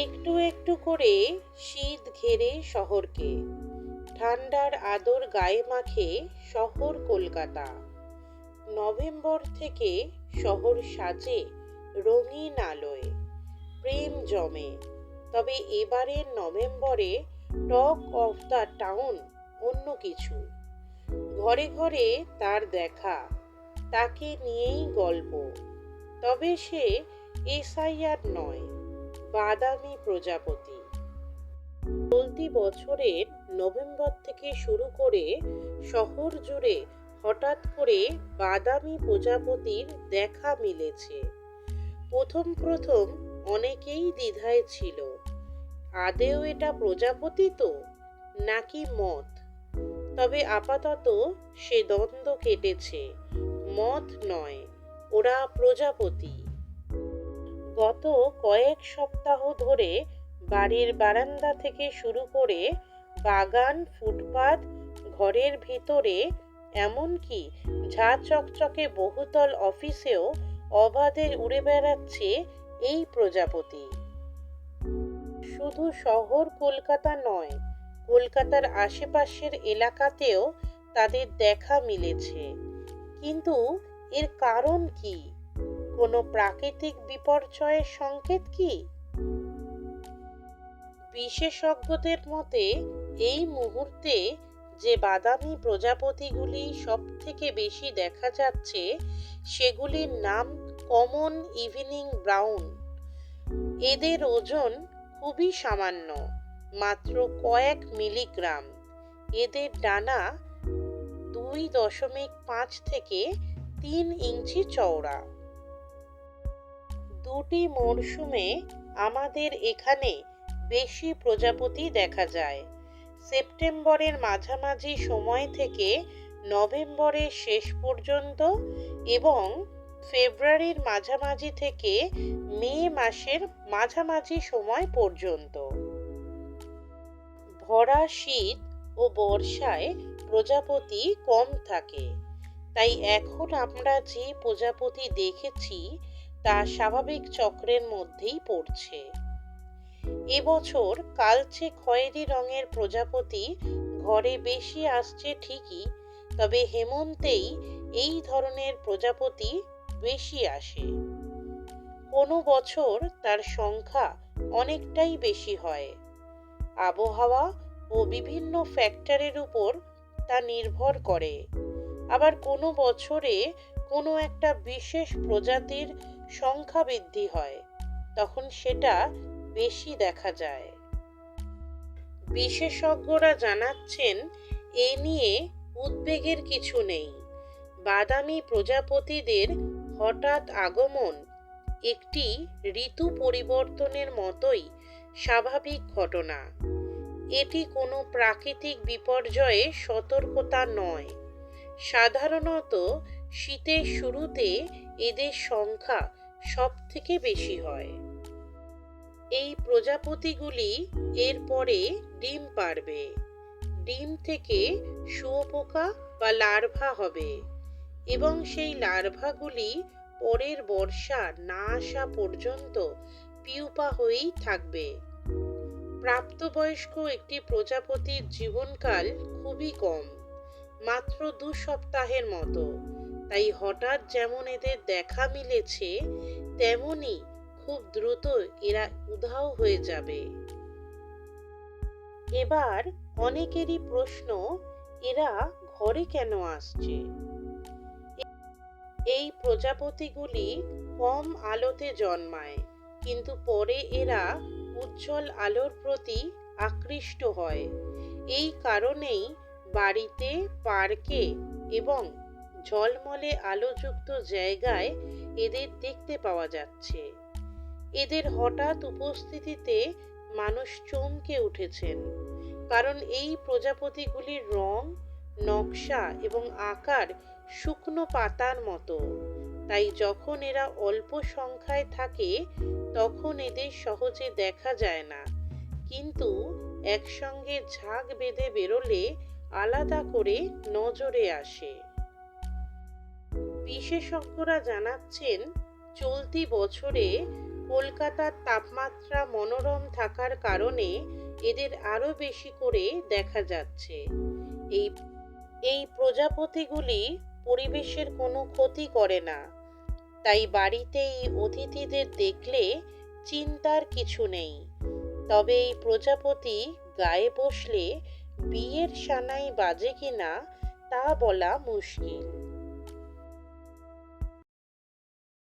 একটু একটু করে শীত ঘেরে শহরকে, ঠান্ডার আদর গায়ে মাখে শহর কলকাতা। নভেম্বর থেকে শহর সাজে রঙিন আলোয়, প্রেম জমে। তবে এবারের নভেম্বরে টক অফ দ্য টাউন অন্য কিছু। ঘরে ঘরে তার দেখা, তাকে নিয়েই গল্প। তবে সে এসআইআর নয়, বাদামি প্রজাপতি। চলতি বছরের নভেম্বর থেকে শুরু করে শহর জুড়ে হঠাৎ করে বাদামি প্রজাপতির দেখা মিলেছে। প্রথম প্রথম অনেকেই দ্বিধায় ছিল, আদেও এটা প্রজাপতি তো নাকি মথ। তবে আপাতত সে দ্বন্দ্ব কেটেছে, মথ নয়, ওরা প্রজাপতি। গত কয়েক সপ্তাহ ধরে বাড়ির বারান্দা থেকে শুরু করে বাগান, ফুটপাত, ঘরের ভিতরে, এমনকি ঝা চকচকে বহুতল অফিসেও অবাধে উড়ে বেড়াচ্ছে এই প্রজাপতি। শুধু শহর কলকাতা নয়, কলকাতার আশেপাশের এলাকাতেও তাদের দেখা মিলেছে। কিন্তু এর কারণ কি? কোনো প্রাকৃতিক বিপর্যয়ের সংকেত কি? বিশেষজ্ঞদের মতে এই মুহূর্তে যে বাদামি প্রজাপতিগুলি সব থেকে বেশি দেখা যাচ্ছে সেগুলির নাম কমন ইভিনিং ব্রাউন। এদের ওজন খুবই সামান্য, মাত্র কয়েক মিলিগ্রাম। এদের ডানা 2.5 থেকে 3 ইঞ্চি চওড়া। দুটি মরশুমে আমাদের এখানে বেশি প্রজাপতি দেখা যায়। সেপ্টেম্বরের মাঝামাঝি সময় থেকে নভেম্বরের শেষ পর্যন্ত এবং ফেব্রুয়ারির মাঝামাঝি থেকে মে মাসের মাঝামাঝি সময় পর্যন্ত। ভরা শীত ও বর্ষায় প্রজাপতি কম থাকে, তাই এখন আমরা যে প্রজাপতি দেখেছি তা স্বাভাবিক চক্রের মধ্যেই পড়ছে। এবছর কালচে খয়েরি রঙের প্রজাপতি ঘরে বেশি আসছে ঠিকই, তবে হেমন্তেই এই ধরনের প্রজাপতি বেশি আসে। কোনো বছর তার সংখ্যা অনেকটাই বেশি হয়। আবহাওয়া ও বিভিন্ন ফ্যাক্টরের উপর তা নির্ভর করে। আবার কোনো বছরে কোনো একটা বিশেষ প্রজাতির সংখ্যা বৃদ্ধি হয়, তখন সেটা বেশি দেখা যায়। বিশেষজ্ঞরা জানাচ্ছেন, এ নিয়ে উদ্বেগের কিছু নেই। বাদামি প্রজাপতিদের হঠাৎ আগমন একটি ঋতু পরিবর্তনের মতোই স্বাভাবিক ঘটনা। এটি কোনো প্রাকৃতিক বিপর্যয়ে সতর্কতা নয়। সাধারণত শীতের শুরুতে এদের সংখ্যা সব থেকে বেশি হয়। এই প্রজাপতিগুলি এরপরে ডিম পাড়বে। ডিম থেকে শুঁয়োপোকা বা লার্ভা হবে এবং সেই লার্ভাগুলি পরের বর্ষা না আসা পর্যন্ত পিউপা হয়েই থাকবে। প্রাপ্তবয়স্ক একটি প্রজাপতির জীবনকাল খুবই কম, মাত্র 2 সপ্তাহের মতো। তাই হঠাৎ যেমন এদের দেখা মিলেছে, তেমনি খুব দ্রুত এরা উধাও হয়ে যাবে। এবার অনেকেরই প্রশ্ন, এরা ঘরে কেন আসছে? এই প্রজাপতিগুলি কম আলোতে জন্মায়, কিন্তু পরে এরা উজ্জ্বল আলোর প্রতি আকৃষ্ট হয়। এই কারণেই বাড়িতে, পার্কে এবং ঝলমলে আলোযুক্ত জায়গায় এদের দেখতে পাওয়া যাচ্ছে। এদের হঠাৎ উপস্থিতিতে মানুষ চমকে উঠেছেন, কারণ এই প্রজাপতিগুলির রং, নকশা এবং আকার শুকনো পাতার মতো। তাই যখন এরা অল্প সংখ্যায় থাকে তখন এদের সহজে দেখা যায় না, কিন্তু একসঙ্গে ঝাঁক বেঁধে বেরোলে আলাদা করে নজরে আসে। বিশেষজ্ঞরা জানাচ্ছেন, চলতি বছরে কলকাতার তাপমাত্রা মনোরম থাকার কারণে এদের আরো বেশি করে দেখা যাচ্ছে। এই এই প্রজাপতিগুলি পরিবেশের কোনো ক্ষতি করে না, তাই বাড়িতে এই অতিথিদের দেখলে চিন্তার কিছু নেই। তবে এই প্রজাপতি গায়ে বসলে বিয়ের সানাই বাজে কিনা তা বলা মুশকিল।